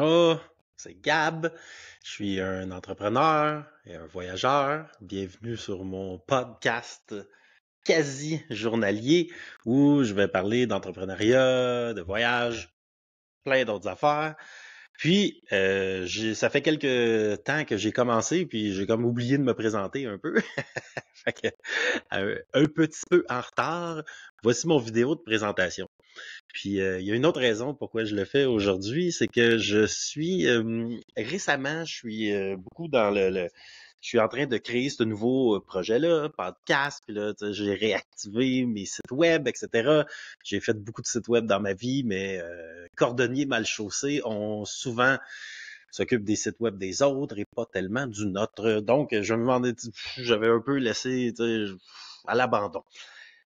Oh, c'est Gab. Je suis un entrepreneur et un voyageur. Bienvenue sur mon podcast quasi journalier où je vais parler d'entrepreneuriat, de voyage, plein d'autres affaires. Puis, ça fait quelques temps que j'ai commencé, puis j'ai comme oublié de me présenter un peu. Fait que, un petit peu en retard. Voici mon vidéo de présentation. Puis il y a une autre raison pourquoi je le fais aujourd'hui, c'est que je suis récemment, je suis beaucoup dans je suis en train de créer ce nouveau projet-là, podcast, puis là, tu sais, j'ai réactivé mes sites web, etc. J'ai fait beaucoup de sites web dans ma vie, mais cordonniers mal chaussés ont souvent s'occupent des sites web des autres et pas tellement du nôtre. Donc, je me demandais, j'avais un peu laissé tu sais, à l'abandon.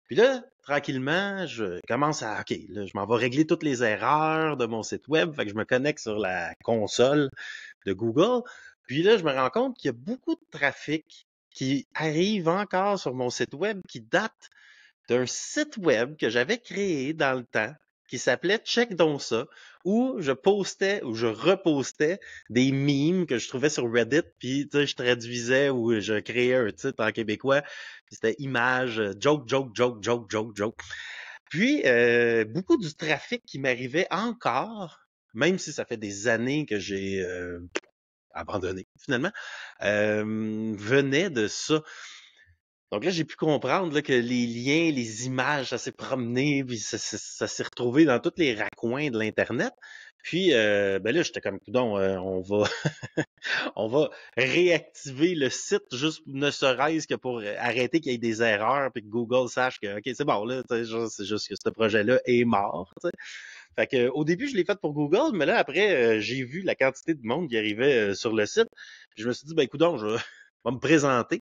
Puis là, tranquillement, je commence à, OK, là, je m'en vais régler toutes les erreurs de mon site web. Fait que je me connecte sur la console de Google. Puis là, je me rends compte qu'il y a beaucoup de trafic qui arrive encore sur mon site web qui date d'un site web que j'avais créé dans le temps qui s'appelait Check donc ça, où je postais ou je repostais des memes que je trouvais sur Reddit, puis tu sais, je traduisais ou je créais un titre en québécois, puis c'était image, joke, joke, joke, joke, joke, joke. Puis, beaucoup du trafic qui m'arrivait encore, même si ça fait des années que j'ai abandonné finalement, venait de ça. Donc là, j'ai pu comprendre là, que les liens, les images, ça s'est promené, puis ça s'est retrouvé dans tous les raccoins de l'Internet. Puis ben là, j'étais comme coudonc, on va on va réactiver le site juste ne serait-ce que pour arrêter qu'il y ait des erreurs puis que Google sache que OK, c'est bon là, c'est juste que ce projet-là est mort. T'sais. Fait que au début, je l'ai fait pour Google, mais là après, j'ai vu la quantité de monde qui arrivait sur le site. Puis je me suis dit ben coudonc, je vais me présenter.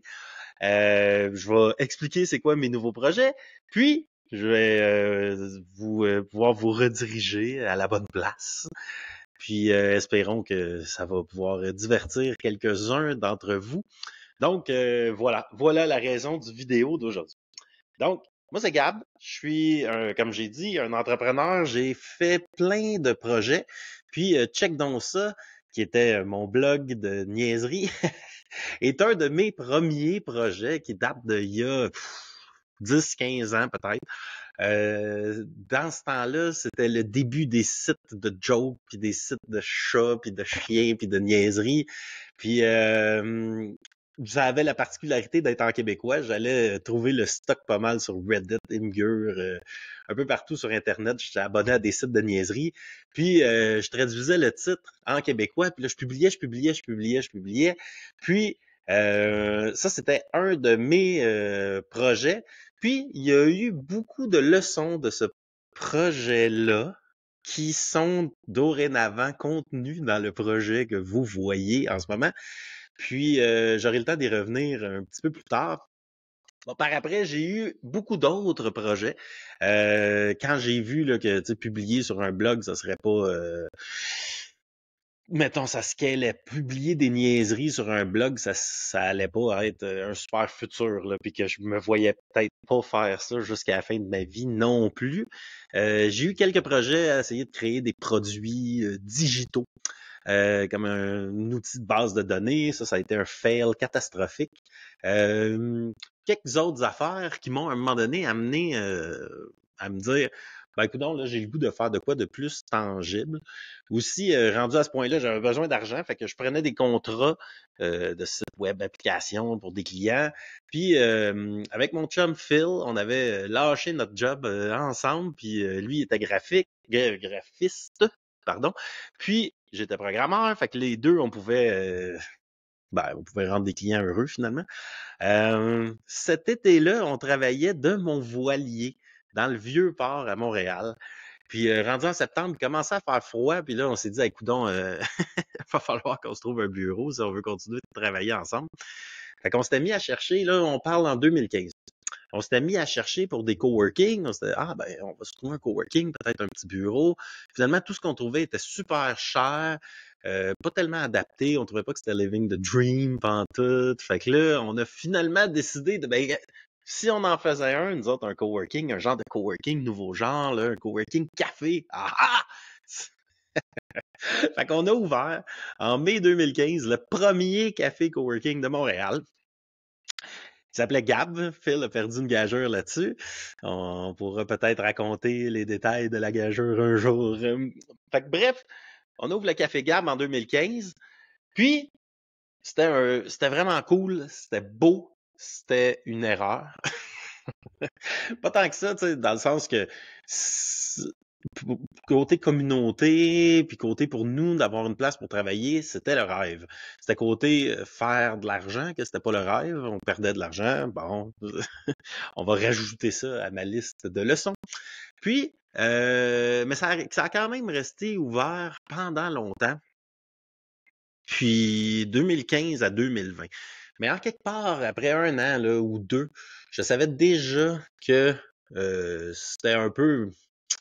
Je vais expliquer c'est quoi mes nouveaux projets, puis je vais pouvoir vous rediriger à la bonne place. Puis espérons que ça va pouvoir divertir quelques-uns d'entre vous. Donc voilà la raison du vidéo d'aujourd'hui. Donc moi c'est Gab, je suis comme j'ai dit un entrepreneur, j'ai fait plein de projets. Puis check donc ça qui était mon blog de niaiserie. est un de mes premiers projets qui date d'il y a 10-15 ans peut-être. Dans ce temps-là, c'était le début des sites de jokes, puis des sites de chats, puis de chiens, puis de niaiseries. Puis ça avait la particularité d'être en québécois. J'allais trouver le stock pas mal sur Reddit, Imgur, un peu partout sur Internet. J'étais abonné à des sites de niaiseries. Puis je traduisais le titre en québécois. Puis là, je publiais. Puis ça, c'était un de mes projets. Puis, il y a eu beaucoup de leçons de ce projet-là qui sont dorénavant contenues dans le projet que vous voyez en ce moment. Puis, j'aurai le temps d'y revenir un petit peu plus tard. Bon, par après, j'ai eu beaucoup d'autres projets. Quand j'ai vu là, que publier sur un blog, ça serait pas... mettons, ça scalait. Publier des niaiseries sur un blog, ça allait pas être un super futur, là, puis que je me voyais peut-être pas faire ça jusqu'à la fin de ma vie non plus. J'ai eu quelques projets à essayer de créer des produits digitaux, comme un outil de base de données. Ça a été un fail catastrophique. Quelques autres affaires qui m'ont à un moment donné amené à me dire ben écoute là, j'ai le goût de faire de quoi de plus tangible. Aussi, rendu à ce point-là, j'avais besoin d'argent, fait que je prenais des contrats de sites web, applications pour des clients. Puis avec mon chum Phil, on avait lâché notre job ensemble, puis lui il était graphiste, pardon. Puis j'étais programmeur, fait que les deux, on pouvait rendre des clients heureux finalement. Cet été-là, on travaillait de mon voilier dans le vieux port à Montréal. Puis rendu en septembre, il commençait à faire froid, puis là, on s'est dit, écoutons, va falloir qu'on se trouve un bureau si on veut continuer de travailler ensemble. Fait qu'on s'était mis à chercher, là, on parle en 2015. On s'était mis à chercher pour des coworking. On s'était dit, on va se trouver un coworking, peut-être un petit bureau. Finalement, tout ce qu'on trouvait était super cher, pas tellement adapté. On trouvait pas que c'était living the dream, pantoute. Fait que là, on a finalement décidé de, si on en faisait un, nous autres, un coworking, un genre de coworking nouveau genre, là, un coworking café. Ah ah! Fait qu'on a ouvert en mai 2015 le premier café coworking de Montréal. Il s'appelait Gab. Phil a perdu une gageure là-dessus. On pourra peut-être raconter les détails de la gageure un jour. Fait que bref, on ouvre le café Gab en 2015. Puis, c'était vraiment cool. C'était beau. C'était une erreur. Pas tant que ça, tu sais, dans le sens que côté communauté, puis côté pour nous d'avoir une place pour travailler, c'était le rêve. C'était côté faire de l'argent que c'était pas le rêve, on perdait de l'argent. Bon, on va rajouter ça à ma liste de leçons. Puis, mais ça a quand même resté ouvert pendant longtemps. Puis 2015 à 2020. Mais en quelque part, après un an là, ou deux, je savais déjà que c'était un peu, tu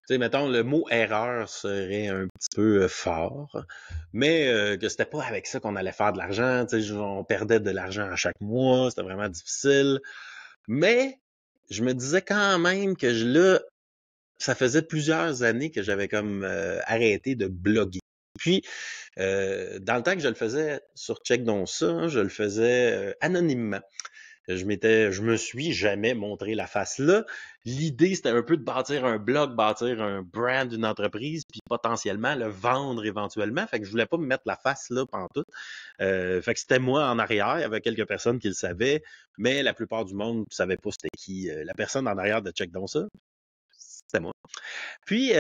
sais, mettons, le mot erreur serait un petit peu fort, mais que c'était pas avec ça qu'on allait faire de l'argent. Tu sais, on perdait de l'argent à chaque mois, c'était vraiment difficile. Mais je me disais quand même que là, ça faisait plusieurs années que j'avais comme arrêté de bloguer. Puis, dans le temps que je le faisais sur Check donc ça, je le faisais anonymement. Je me suis jamais montré la face là. L'idée, c'était un peu de bâtir un blog, bâtir un brand d'une entreprise, puis potentiellement le vendre éventuellement. Fait que je voulais pas me mettre la face là pantoute. Fait que c'était moi en arrière. Il y avait quelques personnes qui le savaient, mais la plupart du monde ne savait pas c'était qui la personne en arrière de Check donc ça. C'était moi. Puis,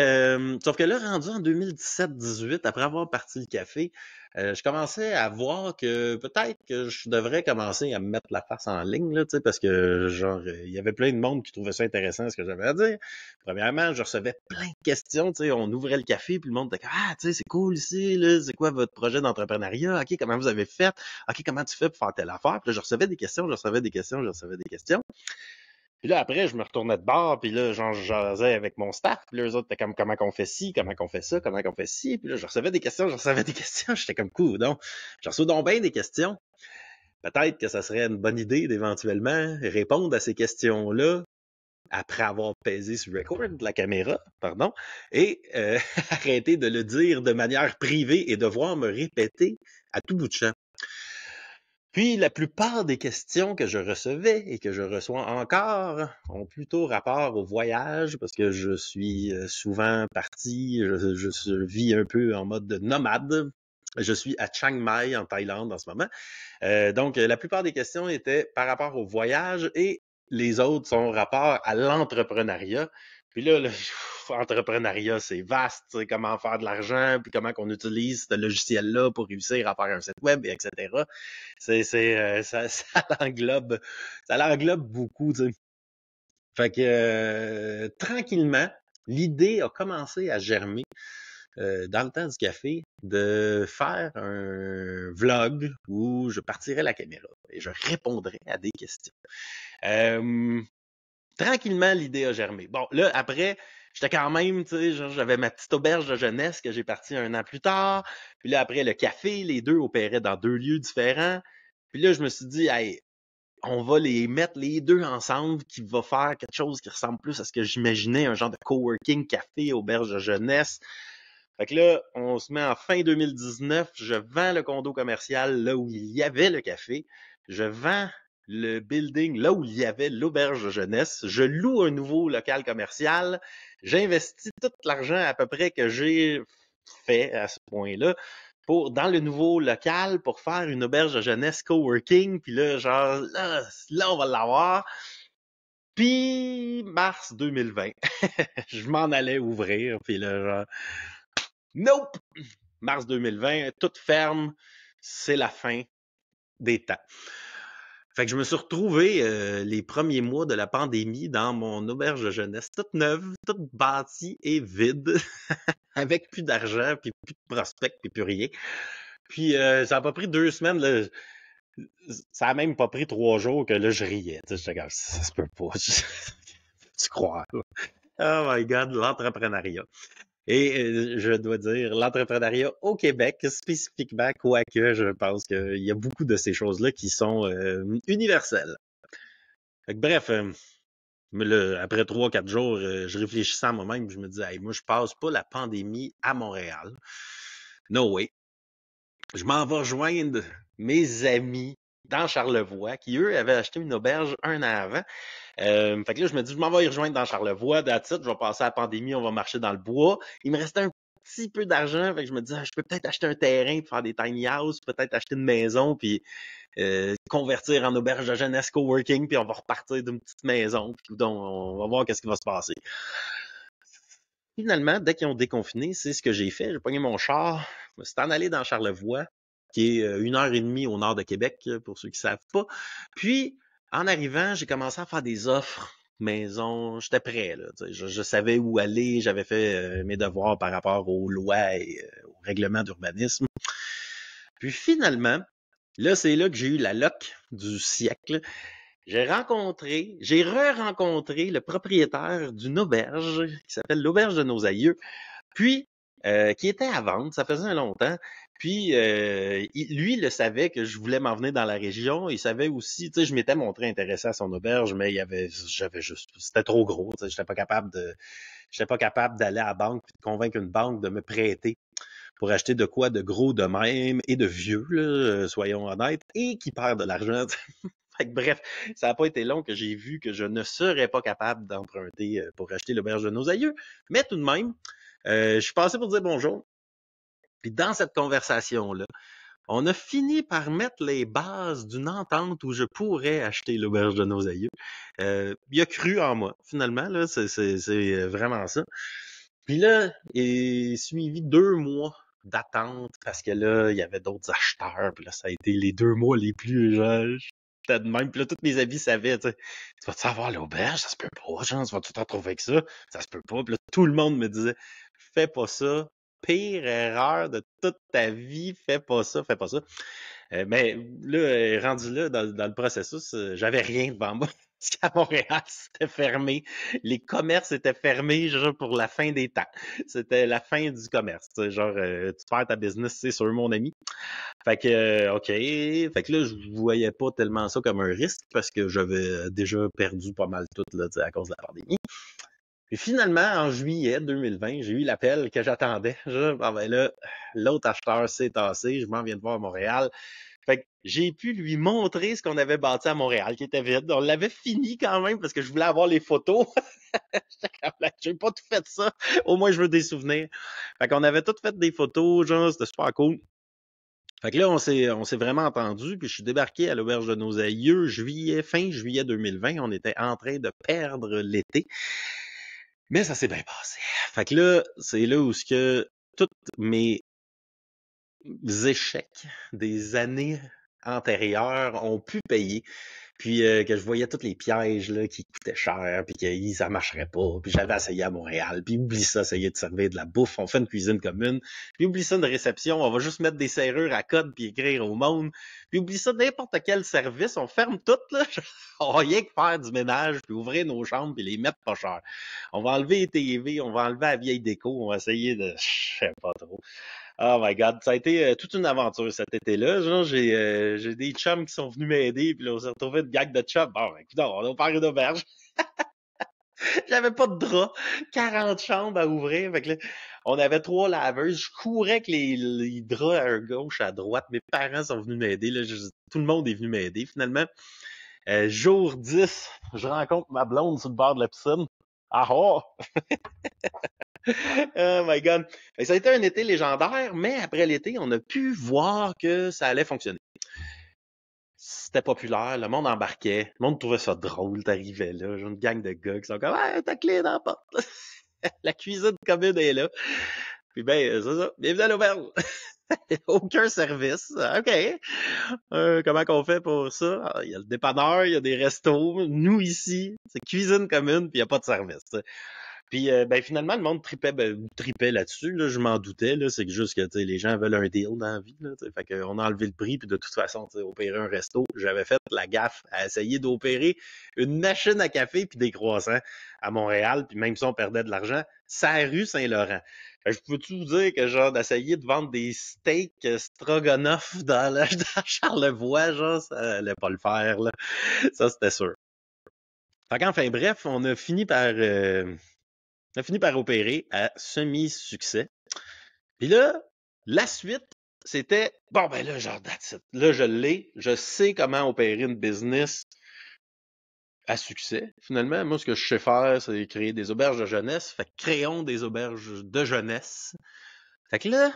sauf que là, rendu en 2017-18, après avoir parti le café, je commençais à voir que peut-être que je devrais commencer à me mettre la face en ligne, là, tu sais, parce que, genre, il y avait plein de monde qui trouvait ça intéressant, ce que j'avais à dire. Premièrement, je recevais plein de questions, tu sais, on ouvrait le café, puis le monde était comme, ah, tu sais, c'est cool ici, là, c'est quoi votre projet d'entrepreneuriat? OK, comment vous avez fait? OK, comment tu fais pour faire telle affaire? Puis là, je recevais des questions, je recevais des questions, je recevais des questions. Puis là, après, je me retournais de bord, puis là, genre, je jasais avec mon staff, puis là, eux autres étaient comme, comment qu'on fait ci, comment qu'on fait ça, comment qu'on fait ci, puis là, je recevais des questions, j'étais comme, cool, donc, je reçois donc bien des questions. Peut-être que ça serait une bonne idée d'éventuellement répondre à ces questions-là après avoir pesé sur record de la caméra, pardon, et arrêter de le dire de manière privée et devoir me répéter à tout bout de champ. Puis la plupart des questions que je recevais et que je reçois encore ont plutôt rapport au voyage parce que je suis souvent parti, je vis un peu en mode nomade. Je suis à Chiang Mai en Thaïlande en ce moment. Donc la plupart des questions étaient par rapport au voyage et les autres sont rapport à l'entrepreneuriat. Puis là, l'entrepreneuriat, c'est vaste, tu sais, comment faire de l'argent, puis comment qu'on utilise ce logiciel-là pour réussir à faire un site web, et etc. Ça l'englobe beaucoup, tu sais. Fait que tranquillement, l'idée a commencé à germer dans le temps du café de faire un vlog où je partirais la caméra et je répondrais à des questions. Tranquillement, l'idée a germé. Bon, là, après, j'étais quand même, tu sais, j'avais ma petite auberge de jeunesse que j'ai parti un an plus tard. Puis là, après, le café, les deux opéraient dans deux lieux différents. Puis là, je me suis dit, hey, on va les mettre les deux ensemble, qui va faire quelque chose qui ressemble plus à ce que j'imaginais, un genre de coworking café, auberge de jeunesse. Fait que là, on se met en fin 2019, je vends le condo commercial là où il y avait le café, je vends le building là où il y avait l'auberge de jeunesse, je loue un nouveau local commercial, j'investis tout l'argent à peu près que j'ai fait à ce point-là dans le nouveau local pour faire une auberge de jeunesse coworking, puis là, genre, là on va l'avoir. Puis, mars 2020, je m'en allais ouvrir, puis là, genre, nope! Mars 2020, toute ferme, c'est la fin des temps. Fait que je me suis retrouvé les premiers mois de la pandémie dans mon auberge de jeunesse, toute neuve, toute bâtie et vide, avec plus d'argent, puis plus de prospects, puis plus rien. Puis ça a pas pris 2 semaines, là, ça a même pas pris 3 jours que là je riais. Tu sais, j'étais comme, ça se peut pas. Tu crois? Oh my God, l'entrepreneuriat. Et je dois dire, l'entrepreneuriat au Québec, spécifiquement, quoique je pense qu'il y a beaucoup de ces choses-là qui sont universelles. Fait que, bref, après 3-4 jours, je réfléchissais à moi-même, je me disais, hey, moi, je passe pas la pandémie à Montréal. No way. Je m'en vais rejoindre mes amis dans Charlevoix, qui eux avaient acheté une auberge un an avant. Fait que là, je me dis, je m'en vais y rejoindre dans Charlevoix, that's it, je vais passer la pandémie, on va marcher dans le bois. Il me restait un petit peu d'argent, fait que je me dis, je peux peut-être acheter un terrain pour faire des tiny houses, peut-être acheter une maison, puis convertir en auberge de jeunesse coworking, puis on va repartir d'une petite maison, puis donc on va voir qu'est-ce qui va se passer. Finalement, dès qu'ils ont déconfiné, c'est ce que j'ai fait. J'ai pogné mon char, je me suis en allé dans Charlevoix, qui est 1 heure et demie au nord de Québec, pour ceux qui savent pas. Puis, en arrivant, j'ai commencé à faire des offres maison. J'étais prêt, là. Je savais où aller, j'avais fait mes devoirs par rapport aux lois et aux règlements d'urbanisme. Puis finalement, là, c'est là que j'ai eu la loc du siècle. J'ai re-rencontré le propriétaire d'une auberge qui s'appelle l'Auberge de nos aïeux, puis qui était à vendre, ça faisait longtemps. Puis lui, il le savait que je voulais m'en venir dans la région. Il savait aussi, tu sais, je m'étais montré intéressé à son auberge, mais j'avais juste, c'était trop gros. Tu sais, j'étais pas capable d'aller à la banque et de convaincre une banque de me prêter pour acheter de quoi de gros de même et de vieux, là, soyons honnêtes, et qui perd de l'argent. Fait que bref, ça n'a pas été long que j'ai vu que je ne serais pas capable d'emprunter pour acheter l'auberge de nos aïeux. Mais tout de même, je suis passé pour dire bonjour. Puis dans cette conversation-là, on a fini par mettre les bases d'une entente où je pourrais acheter l'auberge de nos aïeux. Il a cru en moi, finalement, là, c'est vraiment ça. Puis là, il est suivi 2 mois d'attente parce que là, il y avait d'autres acheteurs. Puis là, ça a été les 2 mois les plus j'étais de même. Puis là, tous mes amis savaient, tu sais, tu vas-tu avoir l'auberge? Ça se peut pas, genre, tu vas tout te retrouver avec ça? Ça se peut pas. Puis là, tout le monde me disait, fais pas ça. Pire erreur de toute ta vie, fais pas ça, fais pas ça. Mais là, rendu là, dans le processus, j'avais rien devant moi. Parce qu'à Montréal, c'était fermé. Les commerces étaient fermés genre pour la fin des temps. C'était la fin du commerce. Genre, tu fais ta business, c'est sur mon ami. Fait que, OK. Fait que là, je voyais pas tellement ça comme un risque parce que j'avais déjà perdu pas mal tout là, à cause de la pandémie. Et finalement, en juillet 2020, j'ai eu l'appel que j'attendais. Ben là, l'autre acheteur s'est tassé, je m'en viens de voir à Montréal. Fait que j'ai pu lui montrer ce qu'on avait bâti à Montréal, qui était vide. On l'avait fini quand même parce que je voulais avoir les photos. J'étais comme là, j'ai pas tout fait ça. Au moins, je veux des souvenirs. Fait qu'on avait tout fait des photos, genre, c'était super cool. Fait que là, on s'est vraiment entendu, puis je suis débarqué à l'auberge de nos aïeux fin juillet 2020. On était en train de perdre l'été. Mais ça s'est bien passé. Fait que là, c'est là où ce que tous mes échecs des années antérieures ont pu payer. Puis que je voyais tous les pièges là, qui coûtaient cher, puis que ça marcherait pas. Puis j'avais essayé à Montréal, puis oublie ça, essayer de servir de la bouffe, on fait une cuisine commune. Puis oublie ça de réception, on va juste mettre des serrures à code puis écrire au monde. Puis oublie ça de n'importe quel service, on ferme tout là. On va rien que faire du ménage, puis ouvrir nos chambres, puis les mettre pas cher. On va enlever les TV, on va enlever la vieille déco, on va essayer de... Je sais pas trop. Oh my God, ça a été toute une aventure cet été-là. Genre, j'ai des chums qui sont venus m'aider, puis là, on s'est retrouvé une gang de chums. Bon, ben, écoute, on a ouvert une auberge. J'avais pas de drap, 40 chambres à ouvrir. Fait que là, on avait 3 laveuses. Je courais avec les draps à gauche, à droite. Mes parents sont venus m'aider. Là, tout le monde est venu m'aider. Finalement, jour 10, je rencontre ma blonde sur le bord de la piscine. Ah oh! Oh my God. Ça a été un été légendaire, mais après l'été, on a pu voir que ça allait fonctionner. C'était populaire, le monde embarquait, le monde trouvait ça drôle, t'arrivais là, j'ai une gang de gars qui sont comme « Ah, ta clé dans la porte! » La cuisine commune est là. Puis ben, c'est ça, bienvenue à l'auberge! Aucun service. OK. Comment qu'on fait pour ça? Alors, il y a le dépanneur, il y a des restos. Nous, ici, c'est cuisine commune, puis il n'y a pas de service. Puis ben finalement, le monde tripait là-dessus. Là, je m'en doutais. Là, c'est que juste que les gens veulent un deal dans la vie. Là, fait qu'on a enlevé le prix, puis de toute façon, opérer un resto, j'avais fait la gaffe à essayer d'opérer une machine à café puis des croissants à Montréal, puis même si on perdait de l'argent, c'est à rue Saint-Laurent. Je peux-tu vous dire que genre d'essayer de vendre des steaks stroganoff dans Charlevoix, genre, ça allait pas le faire, là. Ça, c'était sûr. Fait qu'enfin, bref, on a fini par opérer à semi-succès. Puis là, La suite, c'était, bon, ben là, genre, that's it. Là, je l'ai. Je sais comment opérer une business à succès. Finalement, moi, ce que je sais faire, c'est créer des auberges de jeunesse. Fait que créons des auberges de jeunesse. Fait que là,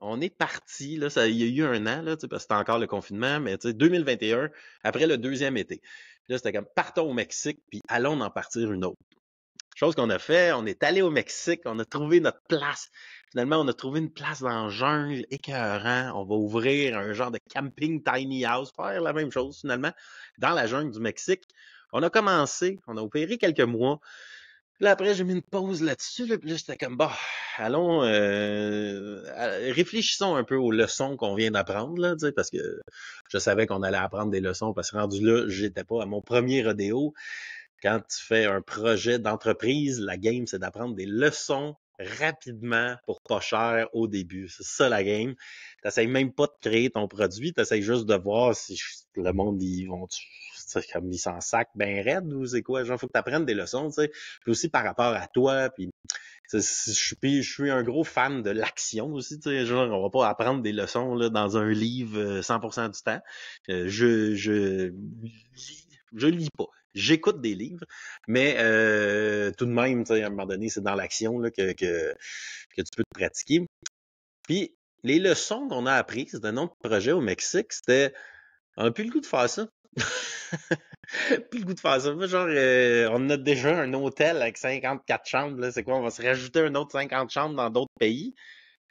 on est parti, là, il y a eu un an, là, parce que c'était encore le confinement, mais 2021, après le deuxième été. Là, c'était comme, partons au Mexique, puis allons en partir une autre. Chose qu'on a fait, on est allé au Mexique, on a trouvé notre place. Finalement, on a trouvé une place dans la jungle, écœurant. On va ouvrir un genre de camping tiny house, faire la même chose finalement, dans la jungle du Mexique. On a commencé, on a opéré quelques mois. Là, après, j'ai mis une pause là-dessus. Là, puis là, j'étais comme, bah, allons, réfléchissons un peu aux leçons qu'on vient d'apprendre, là, parce que je savais qu'on allait apprendre des leçons, parce que rendu là, j'étais pas à mon premier rodéo. Quand tu fais un projet d'entreprise, la game, c'est d'apprendre des leçons rapidement pour pas cher au début. C'est ça la game. T'essayes même pas de créer ton produit, t'essayes juste de voir si le monde, comme ils s'en sac ben raide ou c'est quoi. Genre, faut que t'apprennes des leçons, tu sais. Puis aussi par rapport à toi, puis je suis un gros fan de l'action aussi, tu sais, genre, on va pas apprendre des leçons là, dans un livre 100% du temps. Je lis pas. J'écoute des livres, mais tout de même, tu sais, à un moment donné, c'est dans l'action là, que tu peux te pratiquer. Puis, les leçons qu'on a apprises d'un autre projet au Mexique, c'était on n'a plus le goût de faire ça. Plus le goût de faire ça. Genre, on a déjà un hôtel avec 54 chambres. Là. C'est quoi? On va se rajouter un autre 50 chambres dans d'autres pays.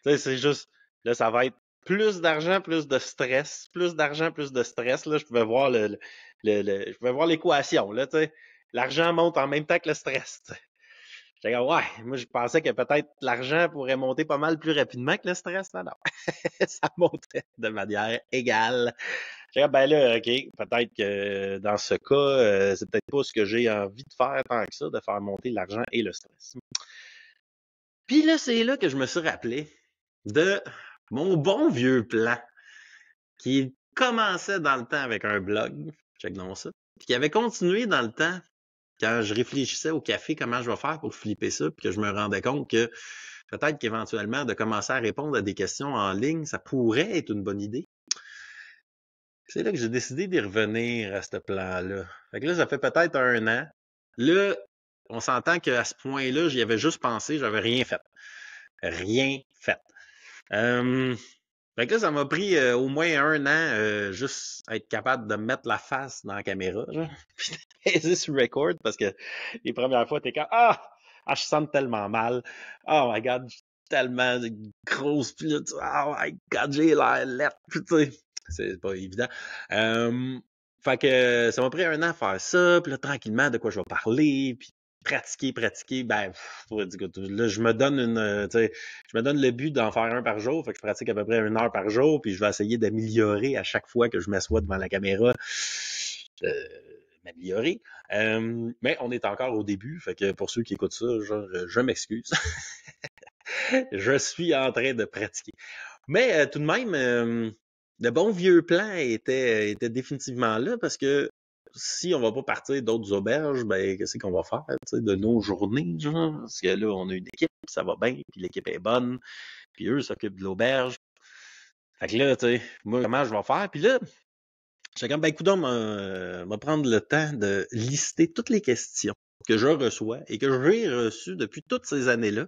Tu sais, c'est juste, là, ça va être plus d'argent, plus de stress. Plus d'argent, plus de stress. Là, je pouvais voir je pouvais voir l'équation. Là, tu sais. L'argent monte en même temps que le stress. T'sais. J'étais comme, ouais, moi, je pensais que peut-être l'argent pourrait monter pas mal plus rapidement que le stress. Non, non. Ça montait de manière égale. J'ai dit, ben là, OK, peut-être que dans ce cas, c'est peut-être pas ce que j'ai envie de faire tant que ça, de faire monter l'argent et le stress. Puis là, c'est là que je me suis rappelé de mon bon vieux plan qui commençait dans le temps avec un blog, check donc ça, puis qui avait continué dans le temps quand je réfléchissais au café, comment je vais faire pour flipper ça, puis que je me rendais compte que peut-être qu'éventuellement, de commencer à répondre à des questions en ligne, ça pourrait être une bonne idée. C'est là que j'ai décidé d'y revenir à ce plan-là. Fait que là, ça fait peut-être un an. Là, on s'entend qu'à ce point-là, j'y avais juste pensé, j'avais rien fait. Rien fait. Fait que là, ça m'a pris au moins un an juste être capable de mettre la face dans la caméra, genre. Puis de peser sur record parce que les premières fois, t'es comme je sens tellement mal. Oh my god, j'ai tellement de grosses ploutes. Oh my god, j'ai l'air lettre. Tu sais, c'est pas évident. Fait que ça m'a pris un an à faire ça, puis là, tranquillement, de quoi je vais parler, puis pratiquer, ben, là, je me donne je me donne le but d'en faire un par jour, fait que je pratique à peu près 1 heure par jour, puis je vais essayer d'améliorer à chaque fois que je m'assois devant la caméra, m'améliorer. Mais on est encore au début, fait que pour ceux qui écoutent ça, genre, je m'excuse. Je suis en train de pratiquer. Mais tout de même, le bon vieux plan était définitivement là parce que si on va pas partir d'autres auberges, ben qu'est-ce qu'on va faire de nos journées, genre? Parce que là, on a une équipe, ça va bien, puis l'équipe est bonne, puis eux s'occupent de l'auberge. Fait que là, tu sais, moi, comment je vais faire? Puis là, j'étais comme, ben écoute, on va prendre le temps de lister toutes les questions que je reçois et que j'ai reçues depuis toutes ces années-là,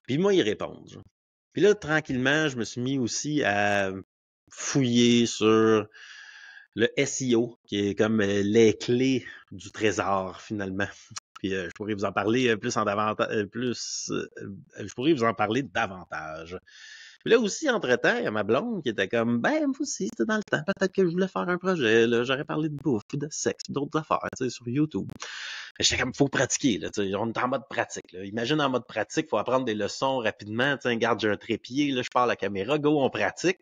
puis moi y répondre. Genre. Puis là, tranquillement, je me suis mis aussi à fouiller sur le SEO, qui est comme les clés du trésor, finalement. Puis je pourrais vous en parler je pourrais vous en parler davantage. Puis là aussi, entre-temps, il y a ma blonde qui était comme, ben, moi aussi, c'était dans le temps. Peut-être que je voulais faire un projet, là. J'aurais parlé de bouffe, de sexe, d'autres affaires, tu sais, sur YouTube. J'étais comme, faut pratiquer, là, tu sais, on est en mode pratique, là. Imagine en mode pratique, faut apprendre des leçons rapidement, tu sais, regarde, j'ai un trépied, là, je parle à la caméra, go, on pratique.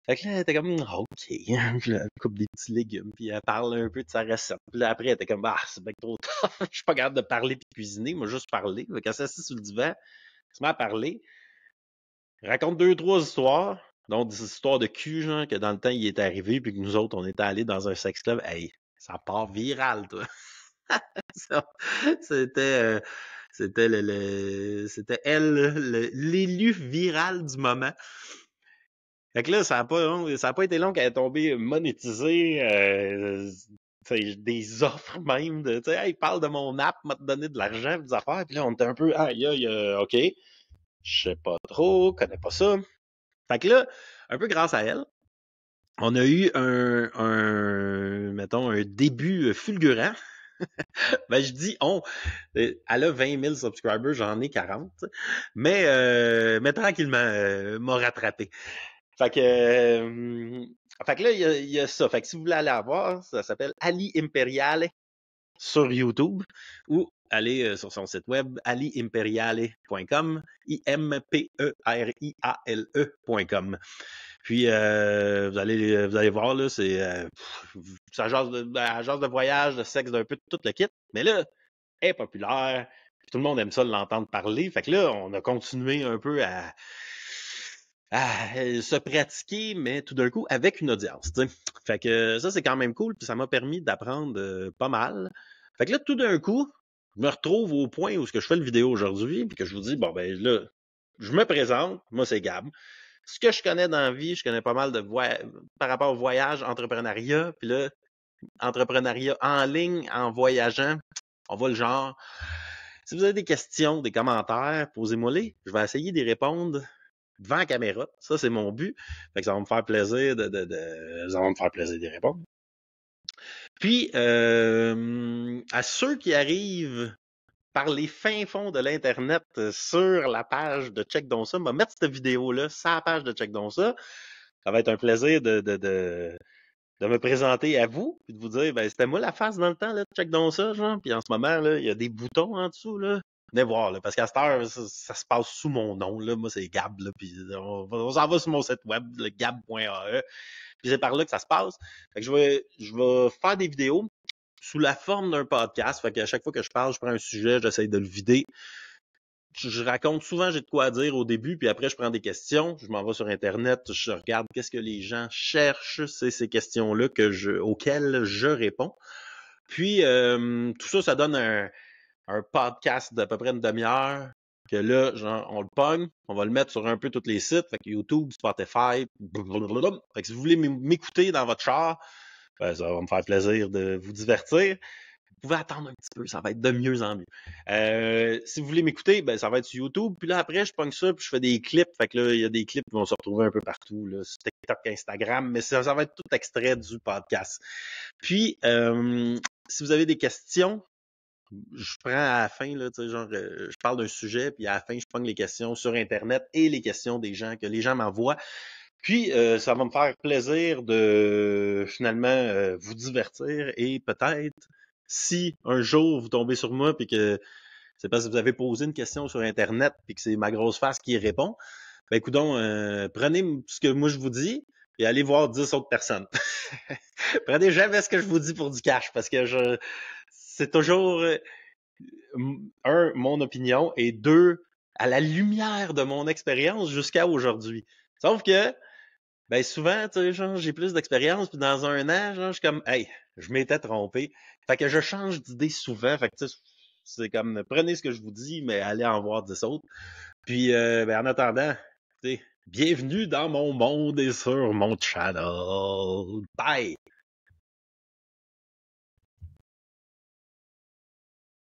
Fait que là, elle était comme, OK. Puis là, elle coupe des petits légumes, puis elle parle un peu de sa recette. Puis là, après, elle était comme, c'est bien trop tard. Je suis pas capable de parler puis cuisiner, moi, juste parler. Fait qu'elle s'est sur le divan, elle se met à parler, raconte 2, 3 histoires, dont des histoires de cul, genre, que dans le temps, il est arrivé, puis que nous autres, on était allés dans un sex club. Hey, ça part viral, toi. C'était C'était c'était elle, l'élu viral du moment. Fait que là, ça a pas été long qu'elle est tombée monétisée, des offres même de, tu sais, hey, parle de mon app, m'a donné de l'argent, des affaires. Puis là, on était un peu, ok, je sais pas trop, connais pas ça. Fait que là, un peu grâce à elle, on a eu mettons, un début fulgurant. Ben, je dis on. Elle a 20 000 subscribers, j'en ai 40. Mais tranquillement, m'a rattrapé. Fait que là, il y a ça. Fait que si vous voulez aller la voir, ça s'appelle Ali Imperiale sur YouTube ou aller sur son site web aliimperiale.com, IMPERIALE.com. Puis vous allez voir là, c'est agence de voyage, de sexe, d'un peu tout le kit. Mais là, elle est populaire, puis tout le monde aime ça l'entendre parler. Fait que là, on a continué un peu à se pratiquer, mais tout d'un coup avec une audience. T'sais. Fait que ça, c'est quand même cool, puis ça m'a permis d'apprendre pas mal. Fait que là, tout d'un coup, je me retrouve au point où je fais le vidéo aujourd'hui, puis que je vous dis, bon ben là, je me présente, moi c'est Gab. Ce que je connais dans la vie, je connais pas mal de par rapport au voyage, entrepreneuriat, puis là, entrepreneuriat en ligne, en voyageant, on voit le genre. Si vous avez des questions, des commentaires, posez-moi-les. Je vais essayer d'y répondre devant la caméra. Ça, c'est mon but. Fait que ça va me faire plaisir ça va me faire plaisir d'y répondre. Puis, à ceux qui arrivent par les fins fonds de l'Internet sur la page de Check Donc Ça, mettre cette vidéo-là sur la page de Check Donc Ça. Ça va être un plaisir de me présenter à vous, puis de vous dire, ben, c'était moi la face dans le temps, là, de Check Donc Ça, genre. Puis en ce moment, là, il y a des boutons en dessous, là. Venez voir, là, parce qu'à cette heure, ça se passe sous mon nom, là. Moi, c'est Gab, là, puis on s'en va sur mon site web, le gab.ae, puis c'est par là que ça se passe. Fait que je vais faire des vidéos sous la forme d'un podcast. Fait qu'à chaque fois que je parle, je prends un sujet, j'essaie de le vider. Je raconte souvent, j'ai de quoi dire au début, puis après, je prends des questions. Je m'en vais sur Internet, je regarde qu'est-ce que les gens cherchent. C'est ces questions-là auxquelles je réponds. Puis, tout ça, ça donne un podcast d'à peu près une demi-heure. Que là, genre, on le pogne, on va le mettre sur un peu tous les sites, fait que YouTube, Spotify, blablabla. Fait que si vous voulez m'écouter dans votre char, ben, ça va me faire plaisir de vous divertir. Vous pouvez attendre un petit peu, ça va être de mieux en mieux. Si vous voulez m'écouter, ben ça va être sur YouTube. Puis là, après, je pogne ça, puis je fais des clips. Fait que là, il y a des clips qui vont se retrouver un peu partout, là, sur TikTok, Instagram, mais ça va être tout extrait du podcast. Puis, si vous avez des questions, je prends à la fin, là, tu sais, genre, je parle d'un sujet, puis à la fin, je pogne les questions sur Internet et les questions des gens, que les gens m'envoient. Puis, ça va me faire plaisir de finalement vous divertir et peut-être, si un jour vous tombez sur moi puis que c'est parce que vous avez posé une question sur Internet puis que c'est ma grosse face qui répond, ben coudonc, prenez ce que moi je vous dis et allez voir 10 autres personnes. Prenez jamais ce que je vous dis pour du cash parce que c'est toujours mon opinion et deux, à la lumière de mon expérience jusqu'à aujourd'hui. Sauf que ben souvent, tu sais, genre, j'ai plus d'expérience, puis dans un an, genre, je suis comme, hey, je m'étais trompé. Fait que je change d'idée souvent. Fait que, tu sais, c'est comme, prenez ce que je vous dis, mais allez en voir 10 autres. Puis, ben, en attendant, tu sais, bienvenue dans mon monde et sur mon channel. Bye!